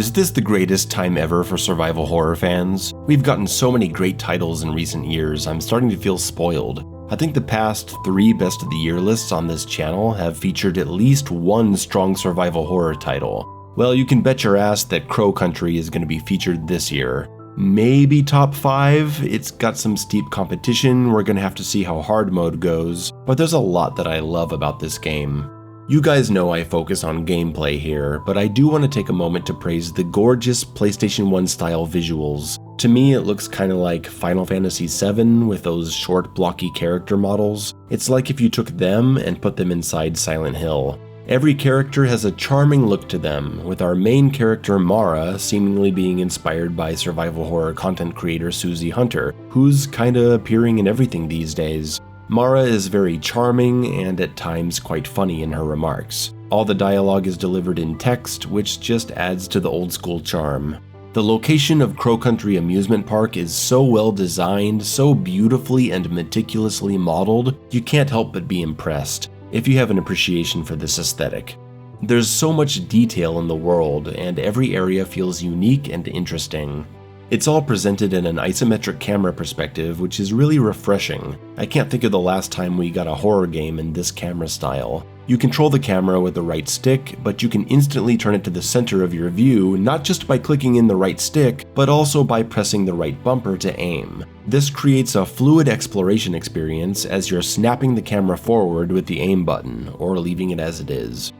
Is this the greatest time ever for survival horror fans? We've gotten so many great titles in recent years, I'm starting to feel spoiled. I think the past 3 best of the year lists on this channel have featured at least one strong survival horror title. Well, you can bet your ass that Crow Country is going to be featured this year. Maybe top 5, it's got some steep competition, we're going to have to see how hard mode goes, but there's a lot that I love about this game. You guys know I focus on gameplay here, but I do want to take a moment to praise the gorgeous PlayStation 1 style visuals. To me, it looks kinda like Final Fantasy VII with those short blocky character models. It's like if you took them and put them inside Silent Hill. Every character has a charming look to them, with our main character Mara seemingly being inspired by survival horror content creator Susie Hunter, who's kinda appearing in everything these days. Mara is very charming and at times quite funny in her remarks. All the dialogue is delivered in text, which just adds to the old school charm. The location of Crow Country Amusement Park is so well designed, so beautifully and meticulously modeled, you can't help but be impressed, if you have an appreciation for this aesthetic. There's so much detail in the world, and every area feels unique and interesting. It's all presented in an isometric camera perspective, which is really refreshing. I can't think of the last time we got a horror game in this camera style. You control the camera with the right stick, but you can instantly turn it to the center of your view, not just by clicking in the right stick, but also by pressing the right bumper to aim. This creates a fluid exploration experience as you're snapping the camera forward with the aim button, or leaving it as it is.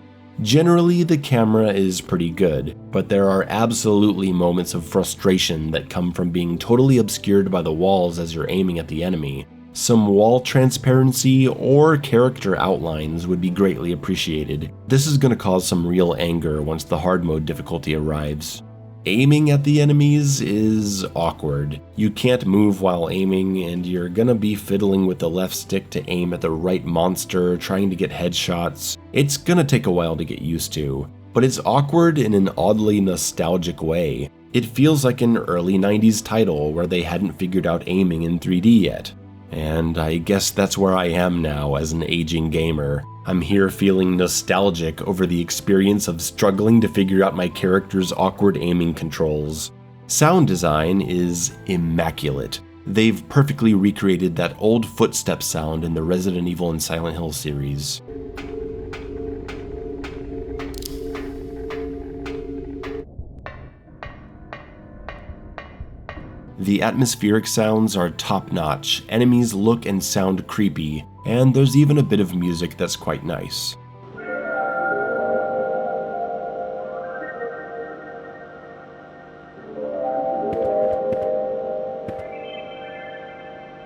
Generally, the camera is pretty good, but there are absolutely moments of frustration that come from being totally obscured by the walls as you're aiming at the enemy. Some wall transparency or character outlines would be greatly appreciated. This is going to cause some real anger once the hard mode difficulty arrives. Aiming at the enemies is awkward. You can't move while aiming, and you're gonna be fiddling with the left stick to aim at the right monster, trying to get headshots. It's gonna take a while to get used to, but it's awkward in an oddly nostalgic way. It feels like an early 90s title where they hadn't figured out aiming in 3D yet. And I guess that's where I am now as an aging gamer. I'm here feeling nostalgic over the experience of struggling to figure out my character's awkward aiming controls. Sound design is immaculate. They've perfectly recreated that old footstep sound in the Resident Evil and Silent Hill series. The atmospheric sounds are top-notch, enemies look and sound creepy, and there's even a bit of music that's quite nice.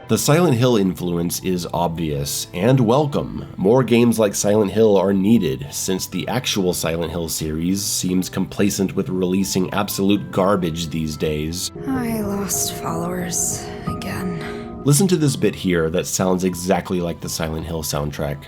The Silent Hill influence is obvious and welcome. More games like Silent Hill are needed, since the actual Silent Hill series seems complacent with releasing absolute garbage these days. I lost followers again. Listen to this bit here that sounds exactly like the Silent Hill soundtrack.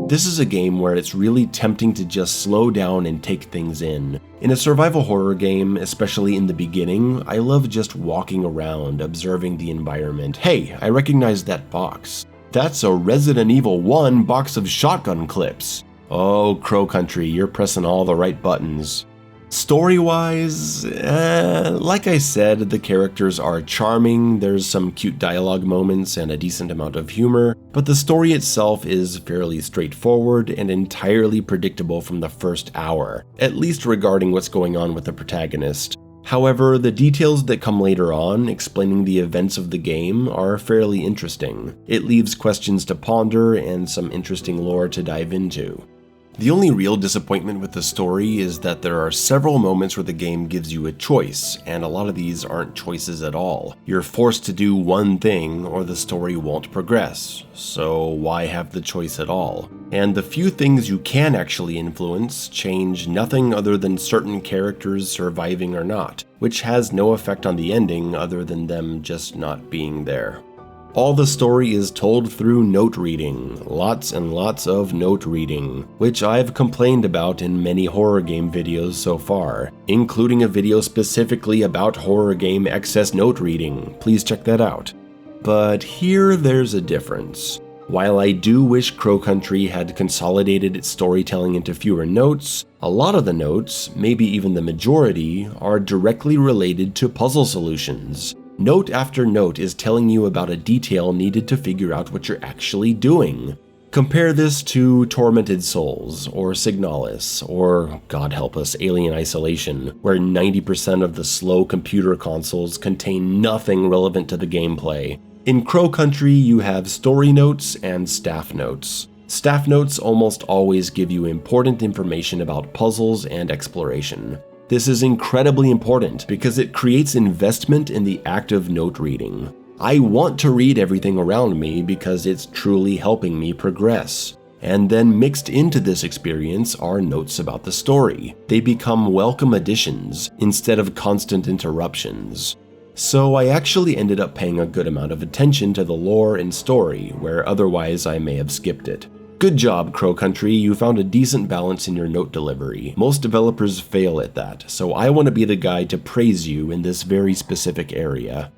This is a game where it's really tempting to just slow down and take things in. In a survival horror game, especially in the beginning, I love just walking around, observing the environment. Hey, I recognize that box. That's a Resident Evil 1 box of shotgun clips. Oh, Crow Country, you're pressing all the right buttons. Story-wise, like I said, the characters are charming, there's some cute dialogue moments and a decent amount of humor, but the story itself is fairly straightforward and entirely predictable from the first hour, at least regarding what's going on with the protagonist. However, the details that come later on, explaining the events of the game, are fairly interesting. It leaves questions to ponder and some interesting lore to dive into. The only real disappointment with the story is that there are several moments where the game gives you a choice, and a lot of these aren't choices at all. You're forced to do one thing or the story won't progress, so why have the choice at all? And the few things you can actually influence change nothing other than certain characters surviving or not, which has no effect on the ending other than them just not being there. All the story is told through note reading, lots and lots of note reading, which I've complained about in many horror game videos so far, including a video specifically about horror game excess note reading. Please check that out. But here there's a difference. While I do wish Crow Country had consolidated its storytelling into fewer notes, a lot of the notes, maybe even the majority, are directly related to puzzle solutions. Note after note is telling you about a detail needed to figure out what you're actually doing. Compare this to Tormented Souls, or Signalis, or, God help us, Alien Isolation, where 90% of the slow computer consoles contain nothing relevant to the gameplay. In Crow Country, you have story notes and staff notes. Staff notes almost always give you important information about puzzles and exploration. This is incredibly important because it creates investment in the act of note reading. I want to read everything around me because it's truly helping me progress. And then mixed into this experience are notes about the story. They become welcome additions instead of constant interruptions. So I actually ended up paying a good amount of attention to the lore and story, where otherwise I may have skipped it. Good job, Crow Country, you found a decent balance in your note delivery. Most developers fail at that, so I want to be the guy to praise you in this very specific area.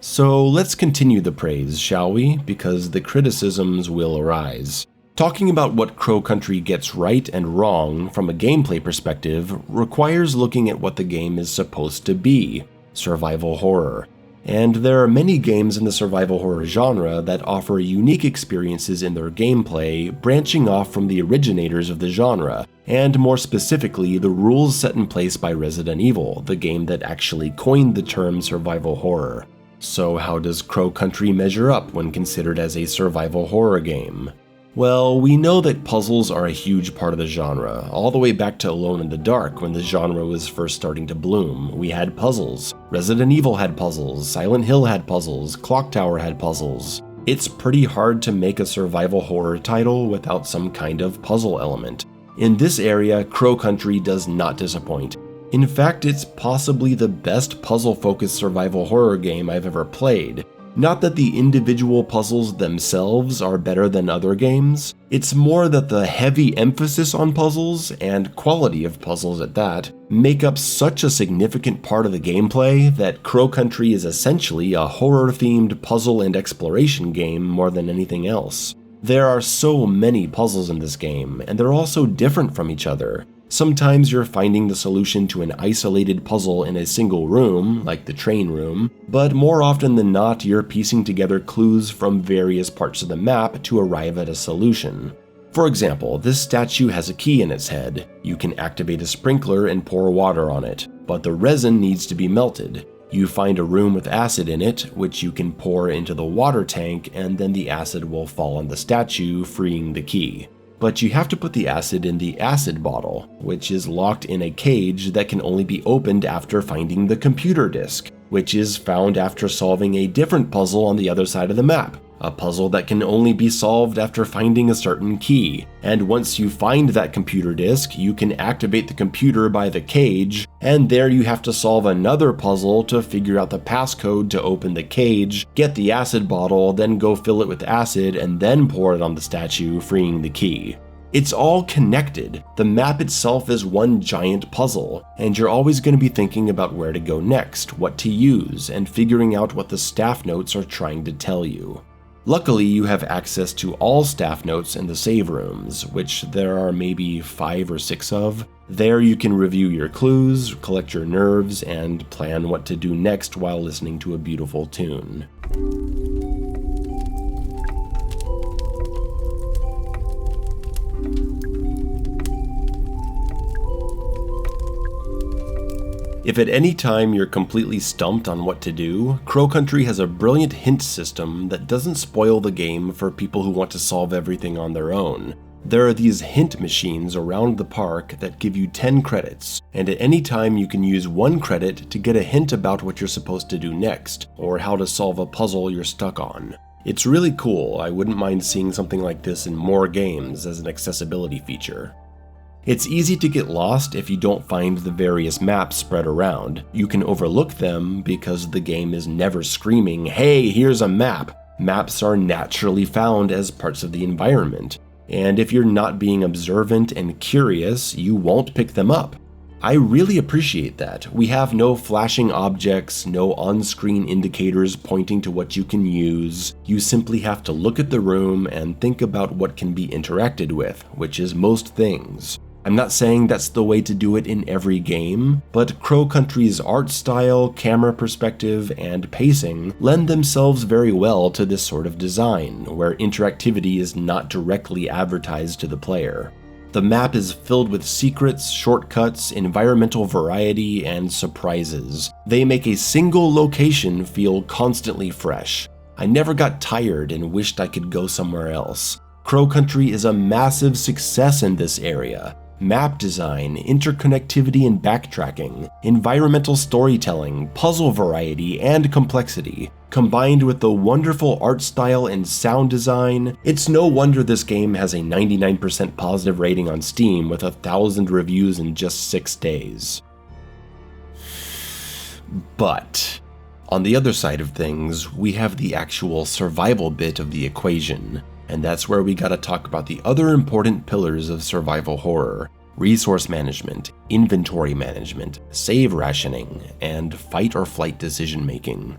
So let's continue the praise, shall we? Because the criticisms will arise. Talking about what Crow Country gets right and wrong from a gameplay perspective requires looking at what the game is supposed to be: survival horror. And there are many games in the survival horror genre that offer unique experiences in their gameplay, branching off from the originators of the genre, and more specifically, the rules set in place by Resident Evil, the game that actually coined the term survival horror. So how does Crow Country measure up when considered as a survival horror game? Well, we know that puzzles are a huge part of the genre. All the way back to Alone in the Dark, when the genre was first starting to bloom, we had puzzles. Resident Evil had puzzles, Silent Hill had puzzles, Clock Tower had puzzles. It's pretty hard to make a survival horror title without some kind of puzzle element. In this area, Crow Country does not disappoint. In fact, it's possibly the best puzzle-focused survival horror game I've ever played. Not that the individual puzzles themselves are better than other games, it's more that the heavy emphasis on puzzles, and quality of puzzles at that, make up such a significant part of the gameplay that Crow Country is essentially a horror-themed puzzle and exploration game more than anything else. There are so many puzzles in this game, and they're all so different from each other. Sometimes you're finding the solution to an isolated puzzle in a single room, like the train room, but more often than not, you're piecing together clues from various parts of the map to arrive at a solution. For example, this statue has a key in its head. You can activate a sprinkler and pour water on it, but the resin needs to be melted. You find a room with acid in it, which you can pour into the water tank, and then the acid will fall on the statue, freeing the key. But you have to put the acid in the acid bottle, which is locked in a cage that can only be opened after finding the computer disk, which is found after solving a different puzzle on the other side of the map. A puzzle that can only be solved after finding a certain key. And once you find that computer disk, you can activate the computer by the cage, and there you have to solve another puzzle to figure out the passcode to open the cage, get the acid bottle, then go fill it with acid, and then pour it on the statue, freeing the key. It's all connected. The map itself is one giant puzzle, and you're always going to be thinking about where to go next, what to use, and figuring out what the staff notes are trying to tell you. Luckily, you have access to all staff notes in the save rooms, which there are maybe 5 or 6 of. There you can review your clues, collect your nerves, and plan what to do next while listening to a beautiful tune. If at any time you're completely stumped on what to do, Crow Country has a brilliant hint system that doesn't spoil the game for people who want to solve everything on their own. There are these hint machines around the park that give you 10 credits, and at any time you can use 1 credit to get a hint about what you're supposed to do next, or how to solve a puzzle you're stuck on. It's really cool. I wouldn't mind seeing something like this in more games as an accessibility feature. It's easy to get lost if you don't find the various maps spread around. You can overlook them because the game is never screaming, "Hey, here's a map!" Maps are naturally found as parts of the environment, and if you're not being observant and curious, you won't pick them up. I really appreciate that. We have no flashing objects, no on-screen indicators pointing to what you can use. You simply have to look at the room and think about what can be interacted with, which is most things. I'm not saying that's the way to do it in every game, but Crow Country's art style, camera perspective, and pacing lend themselves very well to this sort of design, where interactivity is not directly advertised to the player. The map is filled with secrets, shortcuts, environmental variety, and surprises. They make a single location feel constantly fresh. I never got tired and wished I could go somewhere else. Crow Country is a massive success in this area. Map design, interconnectivity and backtracking, environmental storytelling, puzzle variety, and complexity. Combined with the wonderful art style and sound design, it's no wonder this game has a 99% positive rating on Steam with 1,000 reviews in just 6 days. But on the other side of things, we have the actual survival bit of the equation. And that's where we gotta talk about the other important pillars of survival horror: resource management, inventory management, save rationing, and fight or flight decision making.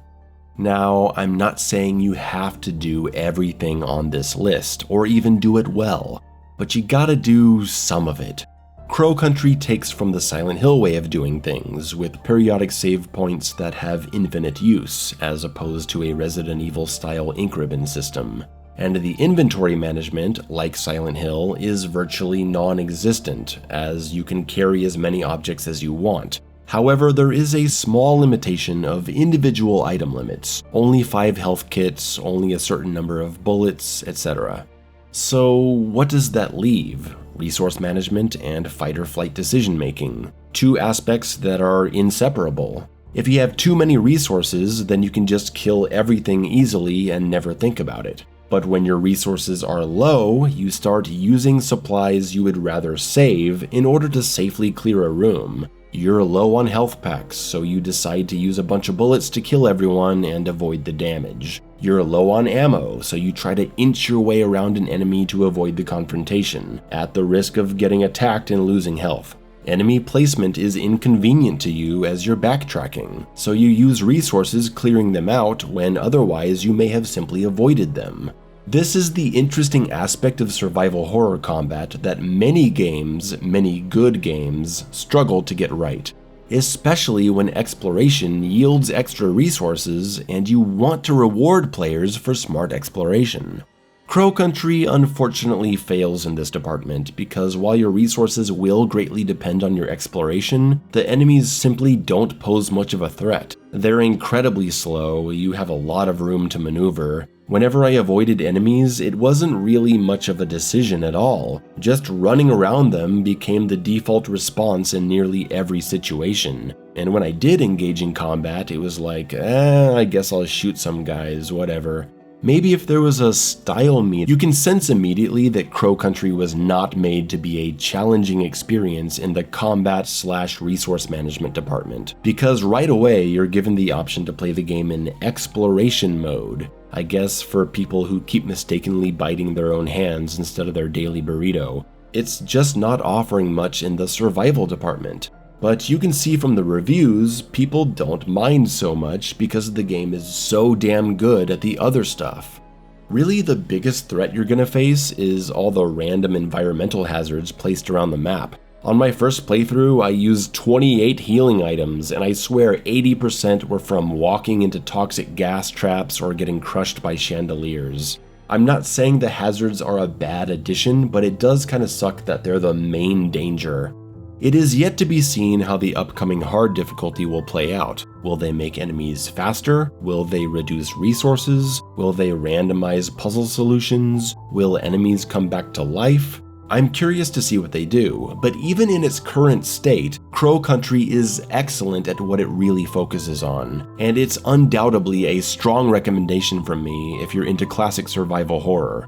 Now, I'm not saying you have to do everything on this list, or even do it well, but you gotta do some of it. Crow Country takes from the Silent Hill way of doing things, with periodic save points that have infinite use, as opposed to a Resident Evil style ink ribbon system. And the inventory management, like Silent Hill, is virtually non-existent, as you can carry as many objects as you want. However, there is a small limitation of individual item limits, only 5 health kits, only a certain number of bullets, etc. So what does that leave? Resource management and fight or flight decision making, two aspects that are inseparable. If you have too many resources, then you can just kill everything easily and never think about it. But when your resources are low, you start using supplies you would rather save in order to safely clear a room. You're low on health packs, so you decide to use a bunch of bullets to kill everyone and avoid the damage. You're low on ammo, so you try to inch your way around an enemy to avoid the confrontation, at the risk of getting attacked and losing health. Enemy placement is inconvenient to you as you're backtracking, so you use resources clearing them out when otherwise you may have simply avoided them. This is the interesting aspect of survival horror combat that many games, many good games, struggle to get right, especially when exploration yields extra resources and you want to reward players for smart exploration. Crow Country unfortunately fails in this department because while your resources will greatly depend on your exploration, the enemies simply don't pose much of a threat. They're incredibly slow, you have a lot of room to maneuver. Whenever I avoided enemies, it wasn't really much of a decision at all. Just running around them became the default response in nearly every situation. And when I did engage in combat, it was like, I guess I'll shoot some guys, whatever. Maybe if there was a style meet, you can sense immediately that Crow Country was not made to be a challenging experience in the combat/resource management department, because right away you're given the option to play the game in exploration mode. I guess for people who keep mistakenly biting their own hands instead of their daily burrito. It's just not offering much in the survival department. But you can see from the reviews, people don't mind so much because the game is so damn good at the other stuff. Really, the biggest threat you're gonna face is all the random environmental hazards placed around the map. On my first playthrough, I used 28 healing items, and I swear 80% were from walking into toxic gas traps or getting crushed by chandeliers. I'm not saying the hazards are a bad addition, but it does kinda suck that they're the main danger. It is yet to be seen how the upcoming hard difficulty will play out. Will they make enemies faster? Will they reduce resources? Will they randomize puzzle solutions? Will enemies come back to life? I'm curious to see what they do, but even in its current state, Crow Country is excellent at what it really focuses on, and it's undoubtedly a strong recommendation from me if you're into classic survival horror.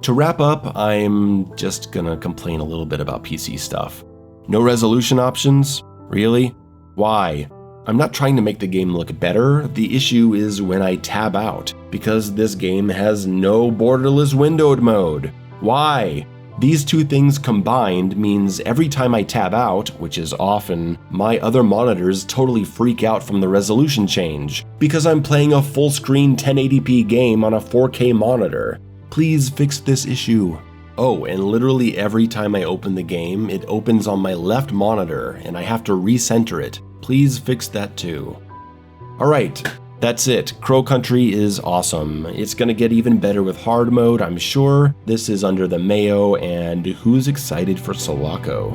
To wrap up, I'm just gonna complain a little bit about PC stuff. No resolution options? Really? Why? I'm not trying to make the game look better, the issue is when I tab out, because this game has no borderless windowed mode. Why? These two things combined means every time I tab out, which is often, my other monitors totally freak out from the resolution change, because I'm playing a full screen 1080p game on a 4K monitor. Please fix this issue. Oh, and literally every time I open the game, it opens on my left monitor and I have to recenter it. Please fix that too. Alright, that's it. Crow Country is awesome. It's gonna get even better with hard mode, I'm sure. This is under the Mayo, and who's excited for Sulaco?